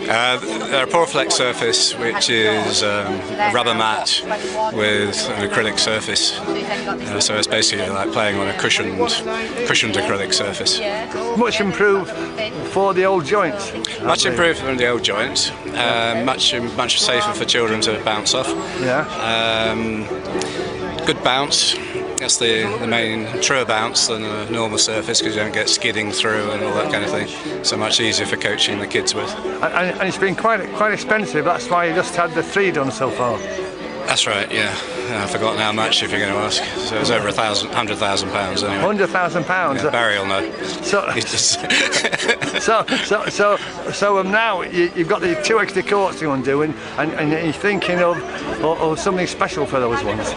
They're a Poreflex surface, which is a rubber mat with an acrylic surface. So it's basically like playing on a cushioned acrylic surface. Much improved for the old joints. Much improved from the old joints. Much safer for children to bounce off. Yeah. Good bounce. That's the main truer bounce than a normal surface, because you don't get skidding through and all that kind of thing. So much easier for coaching the kids with. And it's been quite expensive. That's why you just had the 3 done so far. That's right. Yeah. I've forgotten how much, if you're going to ask. So it was over £100,000 anyway. £100,000. Yeah, Barry will know. So now you've got the 2 extra courts you want to do, and you're thinking of something special for those ones.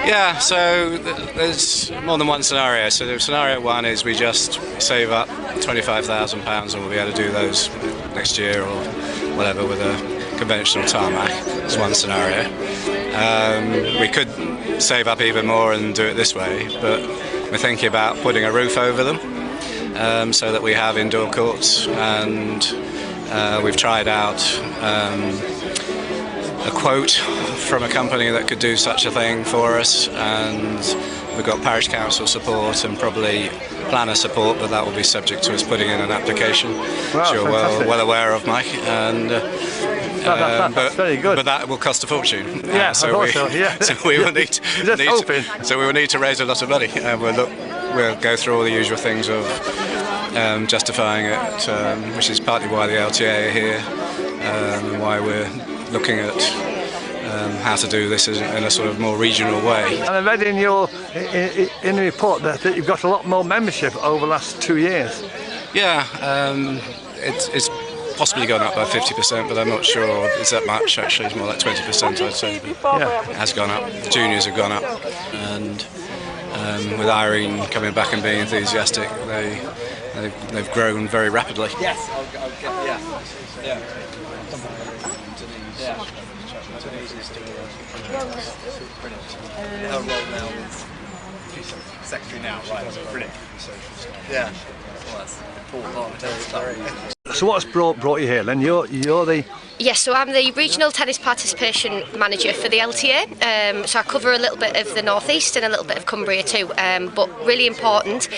Yeah. So there's more than one scenario. So the scenario 1 is we just save up £25,000 and we'll be able to do those next year or whatever with a conventional tarmac. That's one scenario. We could save up even more and do it this way, but we're thinking about putting a roof over them so that we have indoor courts, and we've tried out a quote from a company that could do such a thing for us, and we've got parish council support and probably planner support, but that will be subject to us putting in an application, which you're well aware of, Mike. And that's very good. But that will cost a fortune. Yeah, so we will need to raise a lot of money, and we'll go through all the usual things of justifying it, which is partly why the LTA are here, and why we're looking at how to do this in a sort of more regional way. And I read in the report that you've got a lot more membership over the last 2 years. Yeah, it's possibly gone up by 50%, but I'm not sure it's that much. Actually, it's more like 20%, I'd say. But Yeah. it has gone up. Juniors have gone up, and with Irene coming back and being enthusiastic, they've grown very rapidly. Yes. Yeah. Denise is doing her role now is secretary now, right? Brilliant. Yeah. Well, that's important. So what's brought you here then? You're the... Yes, so I'm the Regional Tennis Participation Manager for the LTA, so I cover a little bit of the North East and a little bit of Cumbria too, but really important,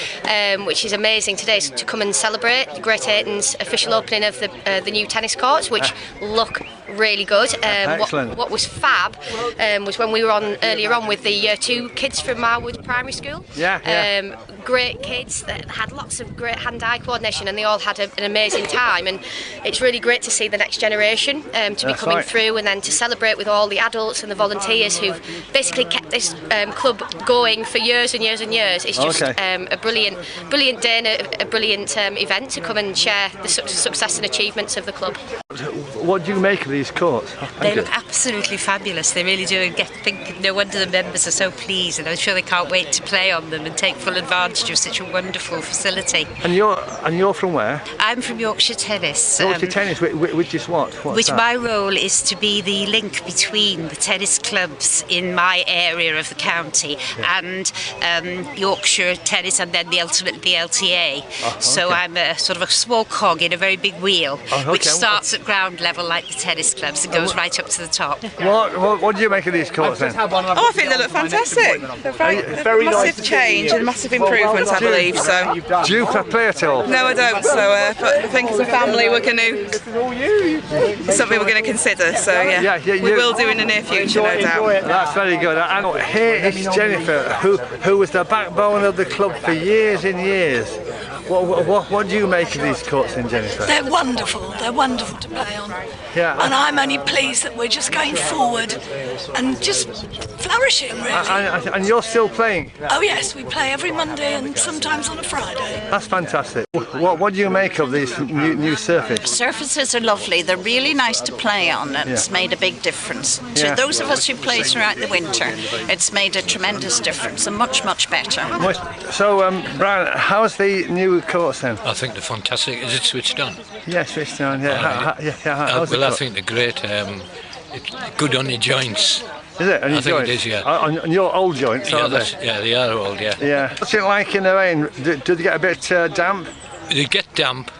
which is amazing today, is to come and celebrate Great Ayton's official opening of the new tennis courts, which look really good. Excellent. What was fab was when we were on earlier on with the Year 2 kids from Marwood Primary School. Yeah. Great kids that had lots of great hand-eye coordination, and they all had an amazing time, and it's really great to see the next generation to be coming through, and then to celebrate with all the adults and the volunteers who've basically kept this club going for years and years and years. It's just a brilliant day and a brilliant event to come and share the success and achievements of the club. What do you make of these courts? They look absolutely fabulous. They really do. No wonder the members are so pleased, and I'm sure they can't wait to play on them and take full advantage of such a wonderful facility. And you're from where? I'm from Yorkshire Tennis. Yorkshire Tennis, which is what? Which my role is to be the link between the tennis clubs in my area of the county and Yorkshire Tennis, and then ultimately the LTA. So I'm a sort of a small cog in a very big wheel, which starts at ground level like the tennis clubs and goes right up to the top. What do you make of these courts then? I think they look fantastic. They're very massive change and massive improvements, I believe. So. Do you play at all? No, I don't. So, but I think as a family, it's something we're going to consider. So yeah, we will do in the near future, no doubt. That's very good. And here is Jennifer, who was the backbone of the club for years and years. What do you make of these courts then, Jennifer? They're wonderful. They're wonderful to play on. Yeah. And I'm only pleased that we're just going forward and just flourishing, really. And you're still playing? Oh yes, we play every Monday and sometimes on a Friday. That's fantastic. What do you make of these new surfaces? Surfaces are lovely. They're really nice to play on, and it's made a big difference. To those of us who play throughout the winter, it's made a tremendous difference and much better. So, Brian, how's the new course then? I think they're fantastic. Is it switched on? Yeah, switched on. Yeah. Well, I think they're great. It's good on your joints. Is it? I think it is, yeah. On your old joints, aren't they? Yeah, they are old, yeah. Yeah. What's it like in the rain? Do they get a bit damp? They get damp,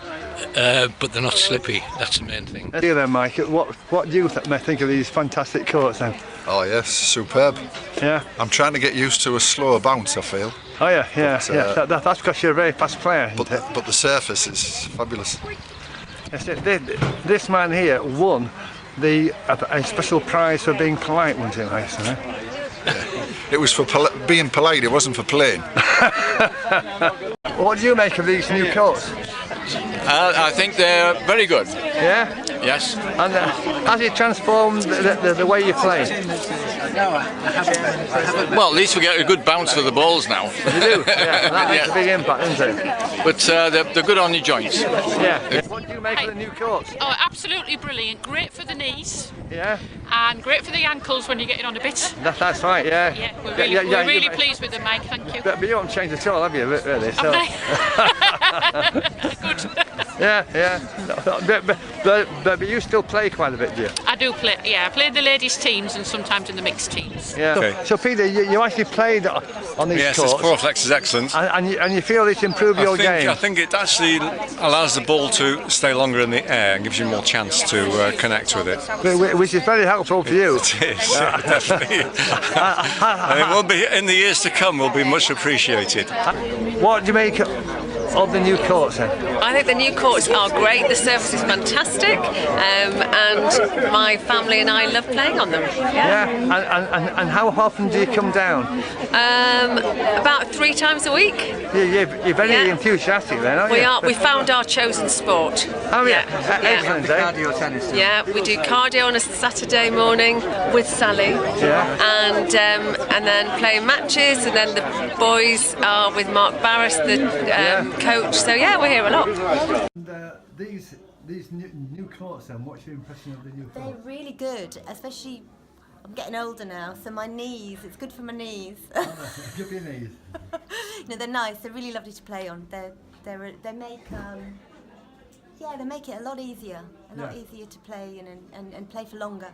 but they're not slippy. That's the main thing. See then, Mike, what do you think of these fantastic courts then? Oh yes, superb. Yeah. I'm trying to get used to a slower bounce, I feel. Oh yeah. That's because you're a very fast player, isn't it? But the surface is fabulous. Yes, this man here won a special prize for being polite, wasn't it, Mike? It was for being polite, it wasn't for playing. What do you make of these new courts? I think they're very good. Yeah? Yes. And has it transformed the way you play? Well, at least we get a good bounce for the balls now. You do? Yeah, that makes a big impact, doesn't it? But they're good on your joints. Yeah. What do you make of the new courts? Oh, absolutely brilliant. Great for the knees. Yeah. And great for the ankles when you're getting on a bit. That's right, yeah. Yeah, we're really pleased with them, Mike, thank you. But you haven't changed at all, have you, really? So. Good. Yeah. But you still play quite a bit, do you? I do play, yeah. I play the ladies' teams and sometimes in the mixed teams. Yeah. Okay. So Peter, you actually played on these courts. Yes, this Forflex is excellent. And you feel it's improved your game? I think it actually allows the ball to stay longer in the air and gives you more chance to connect with it. Which is very helpful for you. It is, definitely. And it will be, in the years to come, will be much appreciated. What do you make of the new courts then? I think the new courts are great, the surface is fantastic, and my family and I love playing on them. Yeah. And how often do you come down? About 3 times a week. You're very enthusiastic then, aren't you? We found our chosen sport. Oh yeah, excellent. Cardio tennis. Yeah, we do cardio on a Saturday morning with Sally. Yeah. And then playing matches, and then the boys are with Mark Barris, the coach. So yeah, we're here a lot. And, these new courts then, what's your impression of the new courts? They're really good, especially I'm getting older now, so my knees, it's good for my knees. Good for your knees. No, they're nice, they're really lovely to play on. They make they make it a lot easier to play and play for longer.